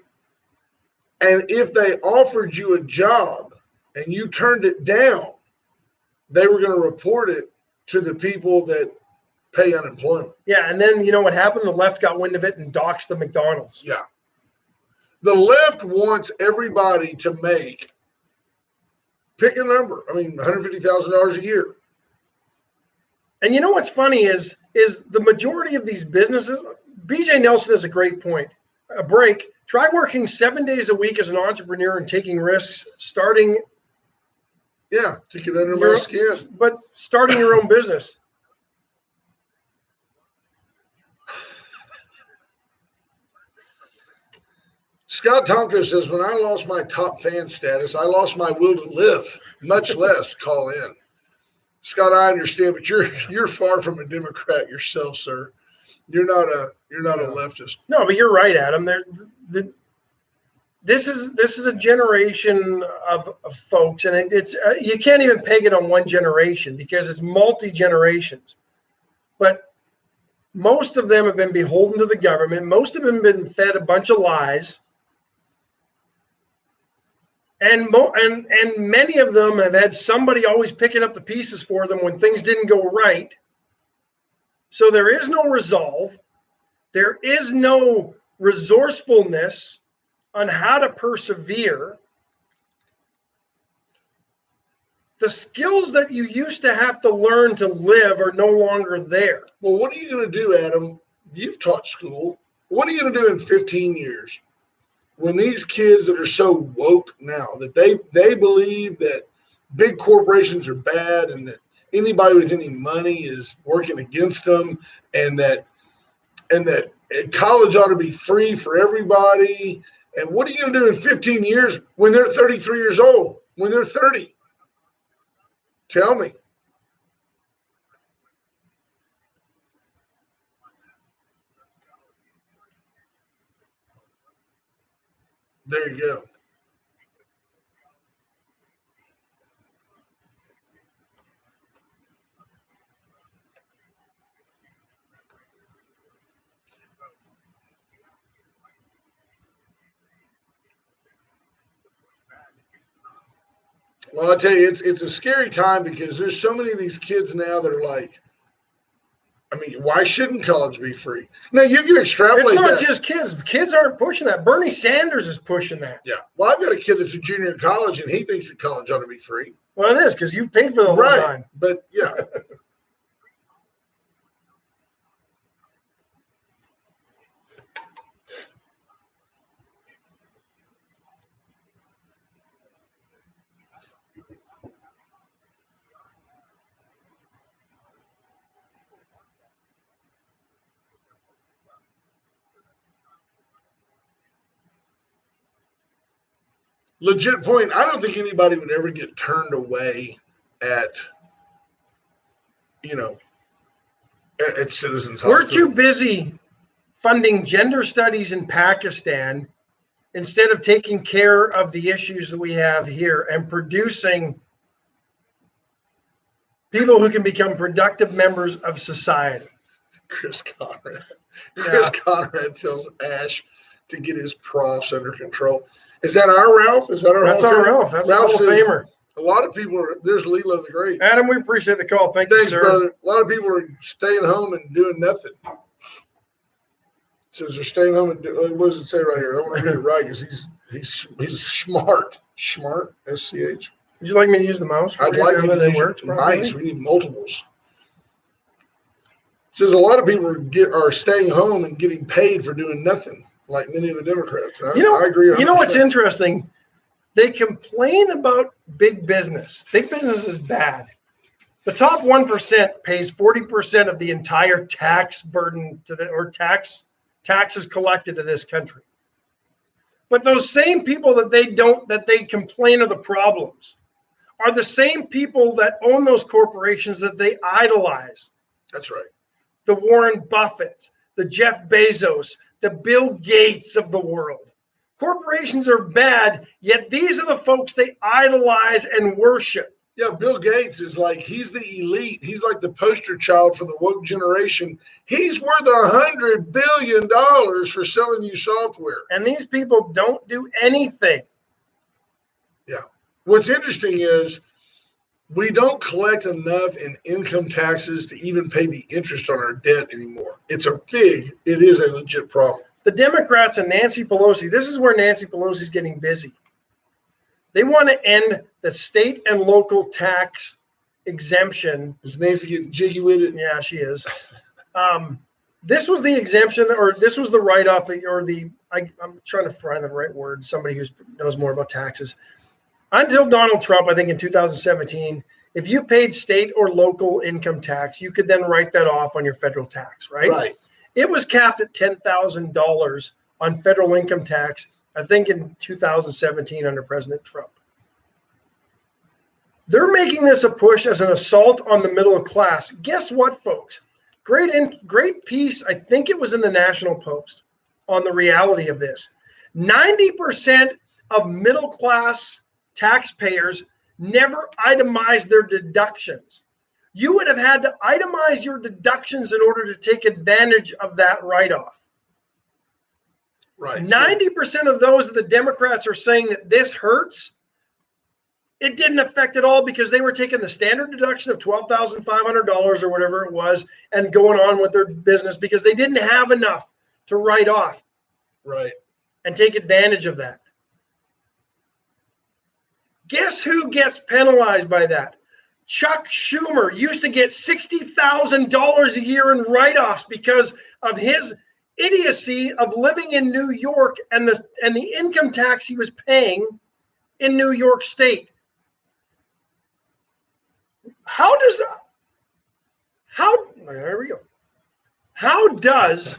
And if they offered you a job and you turned it down, they were going to report it to the people that pay unemployment. Yeah, and then you know what happened? The left got wind of it and doxed the McDonald's. Yeah. The left wants everybody to pick a number. I mean, $150,000 a year. And you know what's funny is the majority of these businesses, BJ Nelson has a great point. A break. Try working 7 days a week as an entrepreneur and taking risks, starting. Yeah, to get under my skin. But starting your own business. Scott Tonko says, when I lost my top fan status, I lost my will to live, much less call in. Scott, I understand, but you're far from a Democrat yourself, sir. You're not a leftist. No, but you're right, Adam. This is a generation of folks, and it's you can't even peg it on one generation because it's multi-generations. But most of them have been beholden to the government. Most of them have been fed a bunch of lies. And many of them have had somebody always picking up the pieces for them when things didn't go right. So there is no resolve. There is no resourcefulness on how to persevere. The skills that you used to have to learn to live are no longer there. Well, what are you going to do, Adam? You've taught school. What are you going to do in 15 years? When these kids that are so woke now that they believe that big corporations are bad and that anybody with any money is working against them, and that college ought to be free for everybody. And what are you going to do in 15 years when they're 33 years old, when they're 30? Tell me. There you go. Well, I'll tell you, it's a scary time because there's so many of these kids now that are like, I mean, why shouldn't college be free? Now, you can extrapolate It's not that. just kids. Kids aren't pushing that. Bernie Sanders is pushing that. Yeah. Well, I've got a kid that's a junior in college, and he thinks that college ought to be free. Well, it is because you've paid for the whole Right. time. But, yeah. Legit point. I don't think anybody would ever get turned away at, at Citizens We're Hospital. too busy funding gender studies in Pakistan instead of taking care of the issues that we have here and producing people who can become productive members of society. Chris Conrad. Yeah. Chris Conrad tells Ash to get his profs under control. Is that our Ralph? Is that our That's Hall of our Fame? Ralph. That's a Ralph Hall of says, Famer. a lot of people are, there's Lilo the Great. Adam, we appreciate the call. Thank you, Thanks, sir. brother. A lot of people are staying home and doing nothing. It says they're staying home and what does it say right here? I want to read it right because he's smart. Smart, SCH. Would you like me to use the mouse? I'd like you to use nice. We need multiples. It says a lot of people are staying home and getting paid for doing nothing, like many of the Democrats. I agree. 100%. You know what's interesting? They complain about big business. Big business is bad. The top 1% pays 40% of the entire tax burden taxes collected to this country. But those same people that they complain are the problems are the same people that own those corporations that they idolize. That's right. The Warren Buffetts, the Jeff Bezos, the Bill Gates of the world. Corporations are bad, yet these are the folks they idolize and worship. Yeah, Bill Gates is like, he's the elite. He's like the poster child for the woke generation. He's worth $100 billion for selling you software. And these people don't do anything. Yeah. What's interesting is we don't collect enough in income taxes to even pay the interest on our debt anymore. It is a legit problem. The Democrats and Nancy Pelosi, this is where Nancy Pelosi is getting busy. They want to end the state and local tax exemption. Is Nancy getting jiggy with it? Yeah, she is. This was the exemption, or this was the write-off, I'm trying to find the right word, somebody who knows more about taxes. Until Donald Trump, I think in 2017, if you paid state or local income tax, you could then write that off on your federal tax, right? Right. It was capped at $10,000 on federal income tax, I think in 2017 under President Trump. They're making this a push as an assault on the middle class. Guess what, folks? Great piece, I think it was in the National Post, on the reality of this. 90% of middle class taxpayers never itemized their deductions. You would have had to itemize your deductions in order to take advantage of that write-off. Right. 90% of those that the Democrats are saying that this hurts, it didn't affect at all because they were taking the standard deduction of $12,500 or whatever it was and going on with their business because they didn't have enough to write off. Right. And take advantage of that. Guess who gets penalized by that? Chuck Schumer used to get $60,000 a year in write-offs because of his idiocy of living in New York and the income tax he was paying in New York State. There we go. How does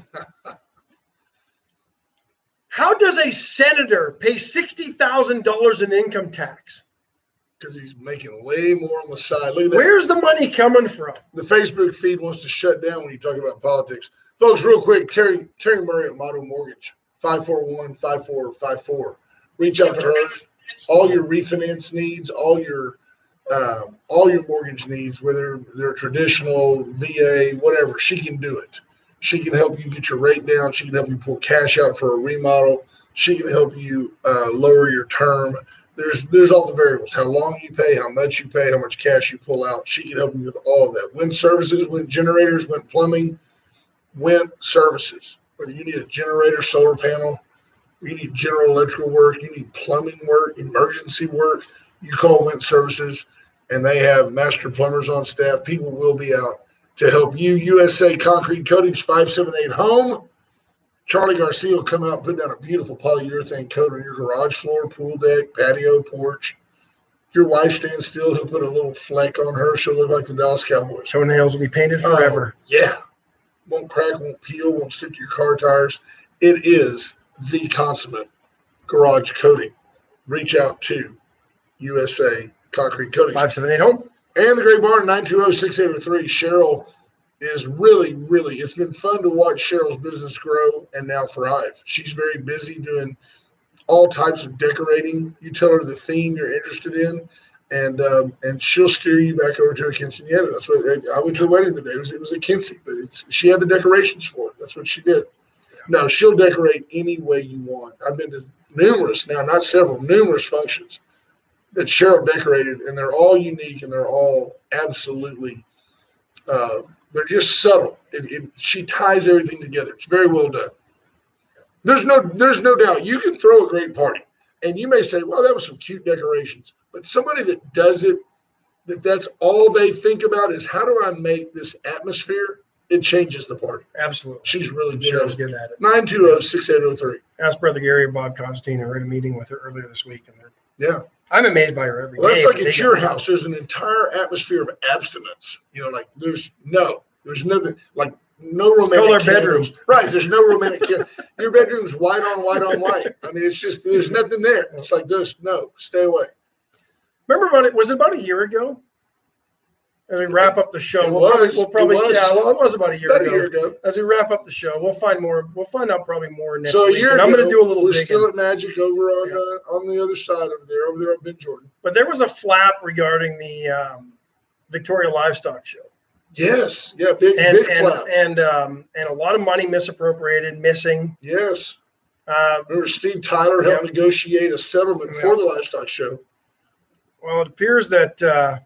a senator pay $60,000 in income tax? Because he's making way more on the side. Look at that. Where's the money coming from? The Facebook feed wants to shut down when you talk about politics. Folks, real quick, Terry Murray at Motto Mortgage, 541-5454. Reach out to her. All your refinance needs, all your mortgage needs, whether they're traditional, VA, whatever, she can do it. She can help you get your rate down. She can help you pull cash out for a remodel. She can help you lower your term. There's all the variables, how long you pay, how much you pay, how much cash you pull out. She can help you with all of that. Wind services, wind generators, wind plumbing, wind services. Whether you need a generator, solar panel, you need general electrical work, you need plumbing work, emergency work, you call wind services, and they have master plumbers on staff. People will be out to help you. USA Concrete Coatings, 578-HOME. Charlie Garcia will come out and put down a beautiful polyurethane coat on your garage floor, pool deck, patio, porch. If your wife stands still, he'll put a little fleck on her. She'll look like the Dallas Cowboys. Toenails will be painted forever. Yeah. Won't crack, won't peel, won't stick to your car tires. It is the consummate garage coating. Reach out to USA Concrete Coatings. 578-HOME. And the Great Barn, 920-6803. Cheryl is really, it's been fun to watch Cheryl's business grow and now thrive. She's very busy doing all types of decorating. You tell her the theme you're interested in, and she'll steer you back over to a quinceañera. That's what I went to the wedding the day. It was a quince, but she had the decorations for it. That's what she did. No, she'll decorate any way you want. I've been to numerous functions that Cheryl decorated, and they're all unique and they're all absolutely they're just subtle. She ties everything together. It's very well done. There's no doubt you can throw a great party, and you may say, well, that was some cute decorations. But somebody that does it, that's all they think about is, how do I make this atmosphere? It changes the party. Absolutely. She's really good. Cheryl's good at it. 920-6803. Ask Brother Gary or Bob Constantine. I had a meeting with her earlier this week, and I'm amazed by her every day. Well, that's like at your house. There's an entire atmosphere of abstinence. Like there's nothing, like no romantic. It's called our bedroom. Right. There's no romantic. Your bedroom's white on white. I mean, it's just, there's nothing there. It's like this. No, stay away. Remember was it about a year ago? As we wrap up the show, it was about a year ago. As we wrap up the show, we'll find out probably more next week. And I'm going to do a little We're digging. still at Magic over on the other side over there at Ben Jordan. But there was a flap regarding the Victoria Livestock Show. Yes, yeah, big flap, and a lot of money misappropriated, missing. Yes, remember Steve Tyler helped negotiate a settlement for the Livestock Show. Well, it appears that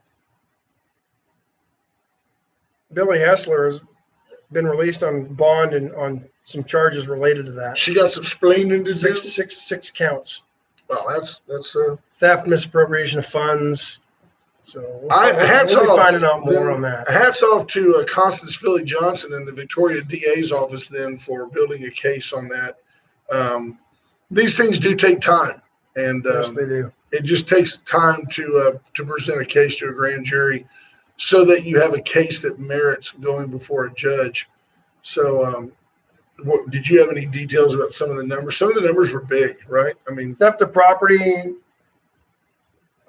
Billy Hessler has been released on bond and on some charges related to that. She got some splaining to do. Six counts. Well, that's theft, misappropriation of funds. So we'll be finding out more on that. Hats off to Constance Philly Johnson and the Victoria DA's office then for building a case on that. These things do take time, and yes, they do. It just takes time to present a case to a grand jury, so that you have a case that merits going before a judge. So, did you have any details about some of the numbers? Some of the numbers were big, right? I mean, theft of property.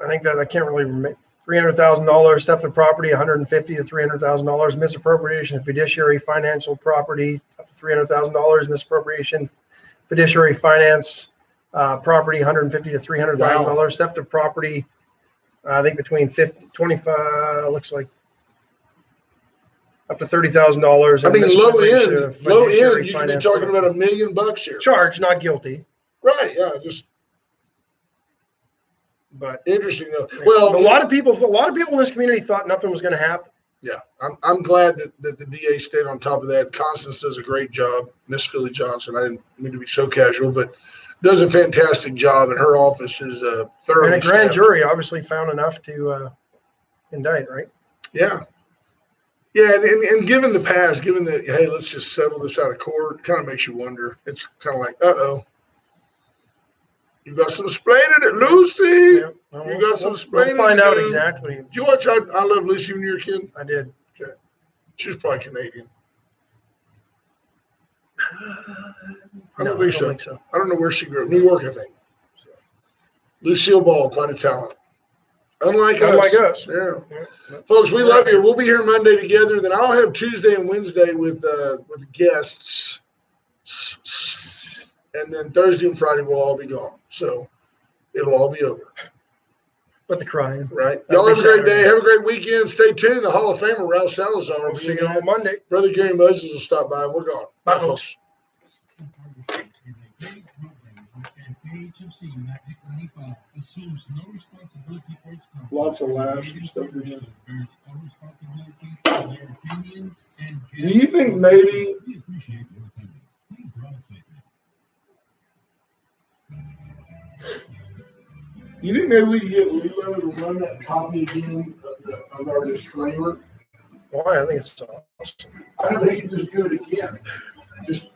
I think that I can't really remember. $300,000 theft of property, $150,000 to $300,000 misappropriation of fiduciary financial property, up to $300,000 misappropriation, fiduciary finance property, $150,000 to $300,000 theft of property. I think between 25, looks like up to $30,000. I mean, low end, you could be talking about $1 million here. Charged, not guilty. Right? Yeah, But interesting though. Well, a lot of people in this community thought nothing was going to happen. Yeah, I'm glad that the DA stayed on top of that. Constance does a great job. Miss Philly Johnson. I didn't mean to be so casual, but does a fantastic job, and her office is thoroughly. And a grand jury obviously found enough to indict, right? Yeah. Yeah, and given the past, given that, hey, let's just settle this out of court, kind of makes you wonder. It's kind of like, uh-oh. You got some explaining it, Lucy. Yeah, well, You got some we'll explaining find to out do. exactly. Did you watch I Love Lucy when you were a kid? I did. She was probably Canadian. I No, don't think so. so. I don't know where she grew up. New York, I think. Lucille Ball, quite a talent. Unlike us. Yeah. Yeah. Folks, we love you. We'll be here Monday together. Then I'll have Tuesday and Wednesday with guests. And then Thursday and Friday we'll all be gone. So it'll all be over. But the crying. Right. That'll Y'all be have a great Saturday. day. Have a great weekend. Stay tuned. The Hall of Famer, Ralph Salazar. We'll see you on Monday. Brother Gary Moses will stop by and we're gone. Bye, Bye, folks. HFC Magic 95 assumes no responsibility for its content. Lots of laughs and stuff in there. Bears all responsibilities for their opinions and Do you think maybe we appreciate your attendance. Please drive safely. you think maybe we could get Lilo to run that copy again of our disclaimer? Why? I think it's awesome. I think they could just do it again. Just